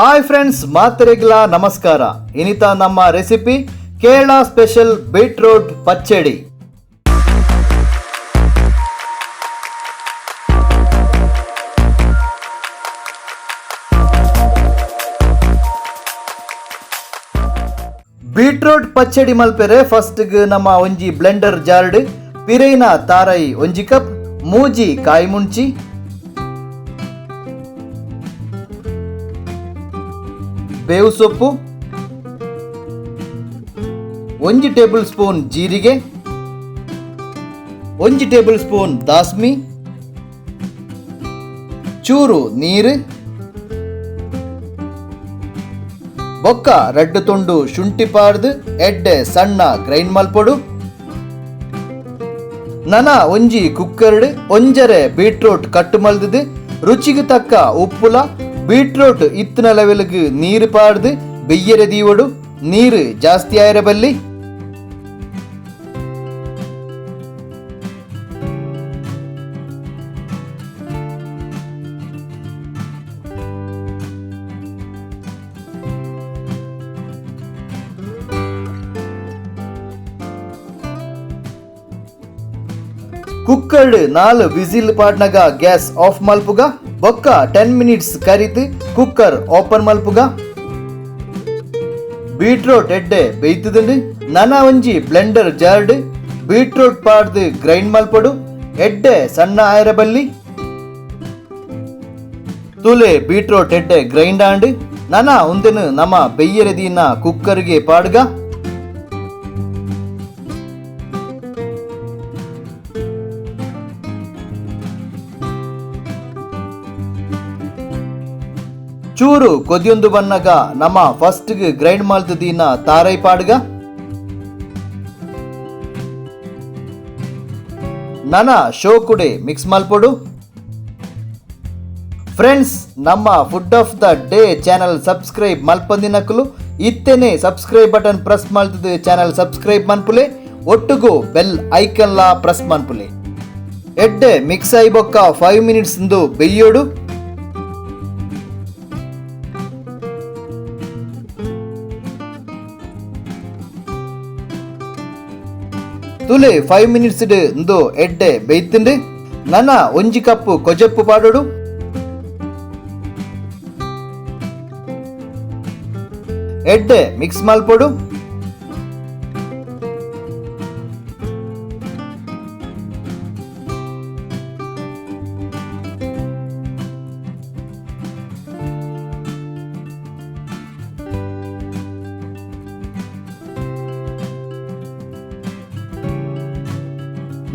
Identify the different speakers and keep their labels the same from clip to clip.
Speaker 1: Hi friends, ಮಾತರಿಗಳ ನಮಸ್ಕಾರ. ಇನಿತ ನಮ್ಮ recipe Kerala special beetroot pachadi. Beetroot pachadi ಮಲ್ಪೆರೆ ಫಸ್ಟ್ ನಮ್ಮ ಒಂಜಿ ಬ್ಲೆಂಡರ್ ಜಾರ್ಡ್ ಪಿರೈನ ತಾರೈ ಒಂಜಿ ಕಪ್, ಮೂಜಿ ಕಾಯಿ ಮುಂಚಿ, ಬೇವು ಸೊಪ್ಪು, 1 ಟೇಬಲ್ ಸ್ಪೂನ್ ಜೀರಿಗೆ, 1 ಟೇಬಲ್ ಸ್ಪೂನ್ ದಾಸ್ಮಿ, ಚೂರು ನೀರು, ಬೊಕ್ಕ ರಡ್ಡು ತುಂಡು ಶುಂಠಿ ಪಾಡ್ದು ಎಡ್ಡೆ ಸಣ್ಣ ಗ್ರೈಂಡ್ ಮಲ್ಪೊಡು. ನನ ಒಂಜಿ ಕುಕ್ಕರ್ಡ್ ಒಂಜರೆ ಬೀಟ್ರೂಟ್ ಕಟ್ಟು ಮಲ್ದದು ರುಚಿಗೆ ತಕ್ಕ ಉಪ್ಪುಲ ಬೀಟ್ರೂಟ್ ಇತ್ತಿನ ಲೆವೆಲ್ಗೆ ನೀರು ಪಾಡ್ದು ಬೆಯ್ಯರೆ ದೀವಡು. ನೀರು ಜಾಸ್ತಿ ಆಯಿರಬಲ್ಲಿ. ಕುಕ್ಕರ್ಡ್ 4 ವಿಸಿಲ್ ಪಾಡ್ನಗ ಗ್ಯಾಸ್ ಆಫ್ ಮಲ್ಪುಗ. ಬೊಕ್ಕ 10 ಮಿನಿಟ್ಸ್ ಕರಿತು ಕುಕ್ಕರ್ ಓಪನ್ ಮಲ್ಪುಗ. ಬೀಟ್ರೂಟ್ ಎಡ್ಡೆ ಬೇಯ್ತುದುಂಡು. ನನ ಒಂಜಿ ಬ್ಲೆಂಡರ್ ಜಾರ್ಡ್ ಬೀಟ್ರೂಟ್ ಪಾಡ್ದು ಗ್ರೈಂಡ್ ಮಲ್ಪೊಡು. ಎಡ್ಡೆ ಸಣ್ಣ ಆಯಿರಬಲ್ಲಿ. ತುಲೆ ಬೀಟ್ರೂಟ್ ಎಡ್ಡೆ ಗ್ರೈಂಡ್ ಆಂಡ್ ನನ ಉಂದೆನು ನಮ ಬೆಯ್ಯರೆದಿನ ಕುಕ್ಕರ್ಗೆ ಪಾಡ್ಗ. ಚೂರು ಕೊದಿಯೊಂದು ಬನ್ನಗ ನಮ ಫಸ್ಟ್ ಗ್ರೈಂಡ್ ಮಲ್ತದಿನ ತಾರೈ ಪಾಡ್ಗ. ನನ ಶೋಕುಡೆ ಮಿಕ್ಸ್ ಮಲ್ಪೊಡು. ಫ್ರೆಂಡ್ಸ್, ನಮ್ಮ food of the day channel subscribe ಮಲ್ಪಂದಿನಕಲು ಇತ್ತೇನೆ ಸಬ್ಸ್ಕ್ರೈಬ್ ಬಟನ್ ಪ್ರೆಸ್ ಮಲ್ತದು ಚಾನಲ್ ಸಬ್ಸ್ಕ್ರೈಬ್ ಮನ್ಪುಲೆ. ಒಟ್ಟುಗು ಬೆಲ್ ಐಕನ್ ಲ ಪ್ರೆಸ್ ಮನ್ಪುಲೆ. ಎಡ್ಡೆ ಮಿಕ್ಸ್ ಆಯಿ ಬೊಕ್ಕ 5 ಮಿನಿಟ್ಸ್ ಬೆಯ್ಯೋಡು. ತುಲೆ 5 ಮಿನಿಟ್ಸ್ ಎಡ್ಡೆ ಬೇಯ್ತುಂಡು. ನನ ಒಂಜಿ ಕಪ್ಪು ಕೊಜಪ್ಪು ಪಾಡೋಡು. ಎಡ್ಡೆ ಮಿಕ್ಸ್ ಮಲ್ಪೊಡು.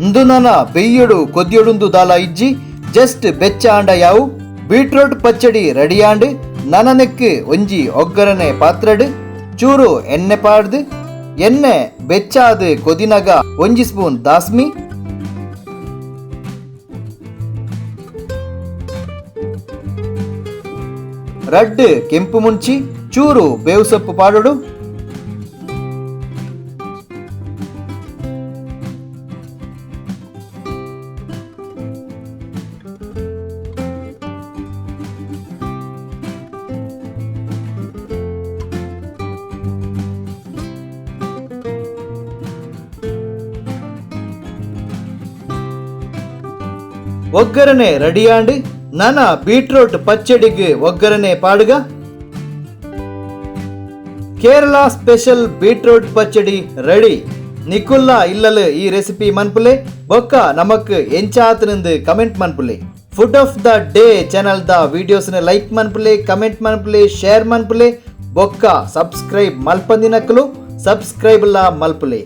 Speaker 1: ಇಂದು ನನ ಬೆಯ್ಯಡು ಕೊದ್ಯಡುಂದು ದಾಲ ಇಜ್ಜಿ ಜಸ್ಟ್ ಬೆಚ್ಚ ಆಂಡ ಯಾವು ಬೀಟ್ರೂಟ್ ಪಚ್ಚಡಿ ರೆಡಿ ಆಂಡ್. ನನನೆಕ್ ಒಂಜಿ ಒಗ್ಗರಣೆ ಪಾತ್ರಡ್ ಚೂರು ಎಣ್ಣೆ ಪಾಡ್ದು. ಎಣ್ಣೆ ಬೆಚ್ಚಾದ ಕೊದಿನಗ 1 ಸ್ಪೂನ್ ದಾಸ್ಮಿ, ರಡ್ಡು ಕೆಂಪು ಮುಂಚಿ, ಚೂರು ಬೇವು ಸೊಪ್ಪು ಪಾಡೋಡು. ಒಗ್ಗರಣೆ ರೆಡಿ ಆಂಡ್ ನನ ಬೀಟ್ರೂಟ್ ಪಚ್ಚಡಿಗೆ ಒಗ್ಗರಣೆ ಪಾಡ್ಗ. Kerala special beetroot pachadi ready. ನಿಕುಲ್ಲ ಇಲ್ಲಲು ಈ ರೆಸಿಪಿ ಮನ್ಪುಲೆ. ಬೊಕ್ಕ ನಮಕ್ ಎಂಚಾತನಿಂದು ಕಮೆಂಟ್ ಮನ್ಪುಲೆ. Food of the day channel ದ ವಿಡಿಯೋಸ್ನ ಲೈಕ್ ಮನ್ಪುಲೆ, ಕಮೆಂಟ್ ಮನ್ಪುಲೆ, ಶೇರ್ ಮನ್ಪುಲೆ. ಬೊಕ್ಕ ಸಬ್ಸ್ಕ್ರೈಬ್ ಮಲ್ಪಂದಿನಕಲು ಸಬ್ಸ್ಕ್ರೈಬ್ ಲ ಮಲ್ಪುಲೆ.